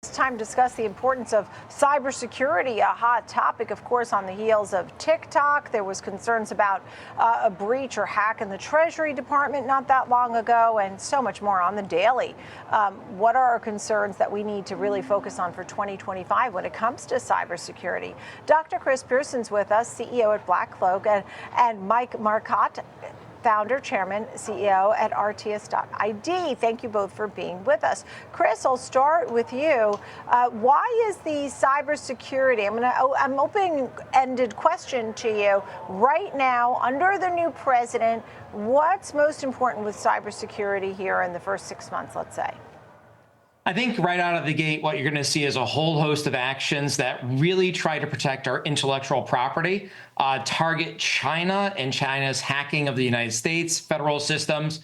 It's time to discuss the importance of cybersecurity, a hot topic, of course, on the heels of TikTok. There was concerns about a breach or hack in the Treasury Department not that long ago, and so much more on the daily. What are our concerns that we need to really focus on for 2025 when it comes to cybersecurity? Dr. Chris Pierson's with us, CEO at Black Cloak, and Mike Marcotte, founder, chairman, CEO at RTS.ID. Thank you both for being with us. Chris, I'll start with you. Why is the cybersecurity, I'm open-ended question to you. Right now, under the new president, what's most important with cybersecurity here in the first 6 months, let's say? I think right out of the gate, what you're going to see is a whole host of actions that really try to protect our intellectual property, target China and China's hacking of the United States, federal systems.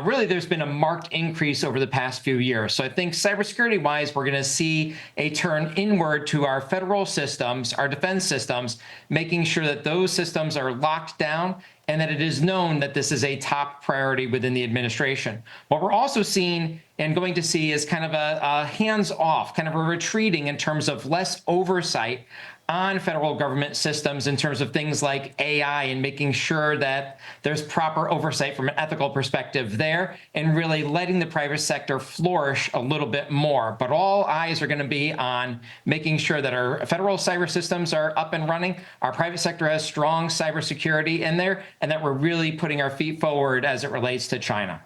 Really, there's been a marked increase over the past few years. So I think cybersecurity-wise, we're going to see a turn inward to our federal systems, our defense systems, making sure that those systems are locked down and that it is known that this is a top priority within the administration. What we're also seeing and going to see is kind of a hands-off, kind of a retreating in terms of less oversight on federal government systems in terms of things like AI and making sure that there's proper oversight from an ethical perspective there and really letting the private sector flourish a little bit more. But all eyes are going to be on making sure that our federal cyber systems are up and running, our private sector has strong cybersecurity in there, and that we're really putting our feet forward as it relates to China.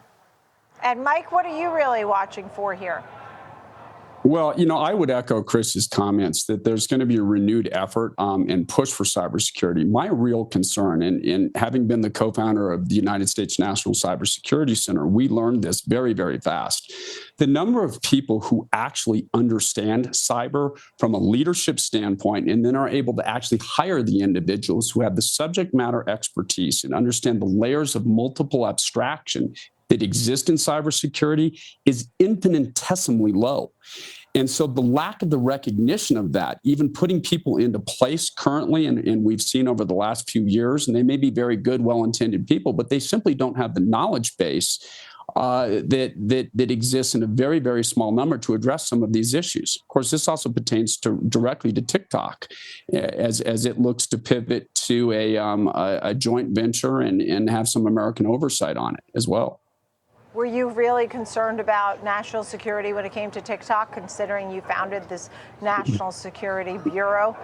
And Mike, what are you really watching for here? Well, I would echo Chris's comments that there's going to be a renewed effort and push for cybersecurity. My real concern, and having been the co-founder of the United States National Cybersecurity Center, we learned this very, very fast. The number of people who actually understand cyber from a leadership standpoint and then are able to actually hire the individuals who have the subject matter expertise and understand the layers of multiple abstraction that exist in cybersecurity is infinitesimally low. And so the lack of the recognition of that, even putting people into place currently, and we've seen over the last few years, and they may be very good, well-intended people, but they simply don't have the knowledge base that exists in a very, very small number to address some of these issues. Of course, this also pertains directly to TikTok as it looks to pivot to a joint venture and have some American oversight on it as well. Were you really concerned about national security when it came to TikTok, considering you founded this National Security Bureau?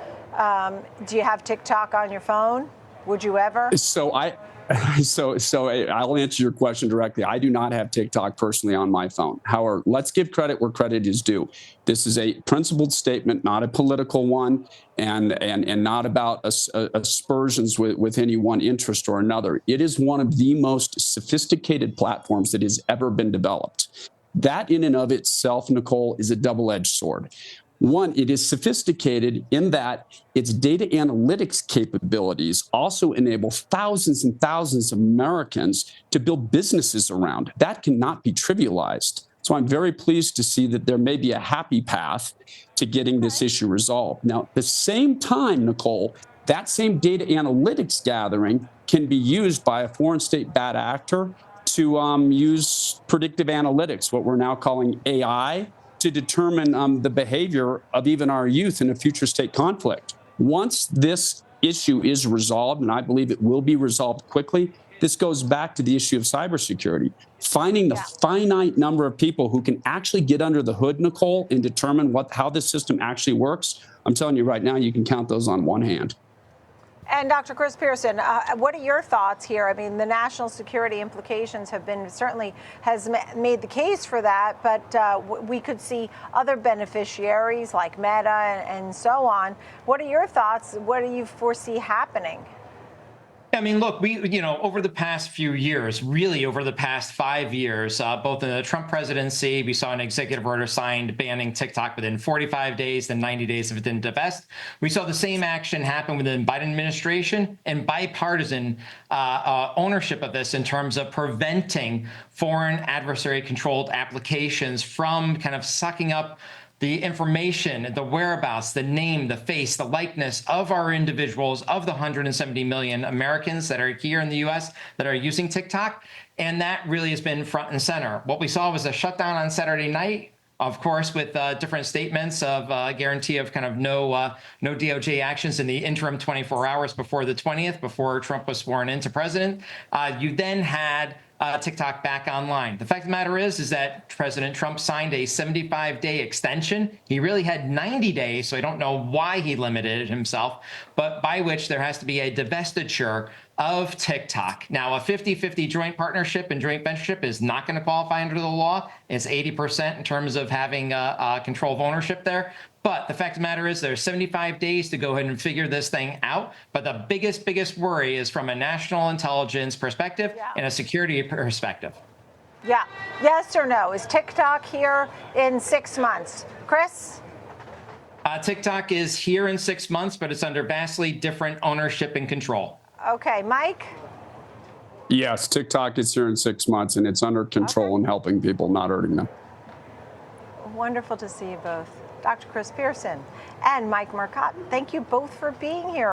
Do you have TikTok on your phone? Would you ever? So I'll answer your question directly. I do not have TikTok personally on my phone. However, let's give credit where credit is due. This is a principled statement, not a political one, and not about aspersions with any one interest or another. It is one of the most sophisticated platforms that has ever been developed. That in and of itself, Nicole, is a double-edged sword. One, it is sophisticated in that its data analytics capabilities also enable thousands and thousands of Americans to build businesses around. That cannot be trivialized. So I'm very pleased to see that there may be a happy path to getting this issue resolved. Now, at the same time, Nicole, that same data analytics gathering can be used by a foreign state bad actor to use predictive analytics, what we're now calling AI, to determine the behavior of even our youth in a future state conflict. Once this issue is resolved, and I believe it will be resolved quickly, this goes back to the issue of cybersecurity. Finding the finite number of people who can actually get under the hood, Nicole, and determine how this system actually works, I'm telling you right now, you can count those on one hand. And Dr. Chris Pierson, what are your thoughts here? I mean, the national security implications have been certainly has made the case for that, but we could see other beneficiaries like Meta and so on. What are your thoughts? What do you foresee happening? I mean, look, over the past few years, really over the past 5 years, both in the Trump presidency, we saw an executive order signed banning TikTok within 45 days, then 90 days if it didn't divest. We saw the same action happen within the Biden administration and bipartisan ownership of this in terms of preventing foreign adversary-controlled applications from kind of sucking up the information, the whereabouts, the name, the face, the likeness of our individuals, of the 170 million Americans that are here in the US that are using TikTok. And that really has been front and center. What we saw was a shutdown on Saturday night of course, with different statements of guarantee of kind of no DOJ actions in the interim 24 hours before the 20th, before Trump was sworn into president. You then had TikTok back online. The fact of the matter is that President Trump signed a 75-day extension. He really had 90 days, so I don't know why he limited himself, but by which there has to be a divestiture of TikTok. Now, a 50-50 joint partnership and joint ventureship is not going to qualify under the law. It's 80% in terms of having control of ownership there. But the fact of the matter is there's 75 days to go ahead and figure this thing out. But the biggest worry is from a national intelligence perspective and a security perspective. Yeah. Yes or no? Is TikTok here in 6 months? Chris? TikTok is here in 6 months, but it's under vastly different ownership and control. Okay. Mike? Yes, TikTok is here in 6 months, and it's under control and helping people, not hurting them. Wonderful to see you both. Dr. Chris Pierson and Mike Marcotte, thank you both for being here.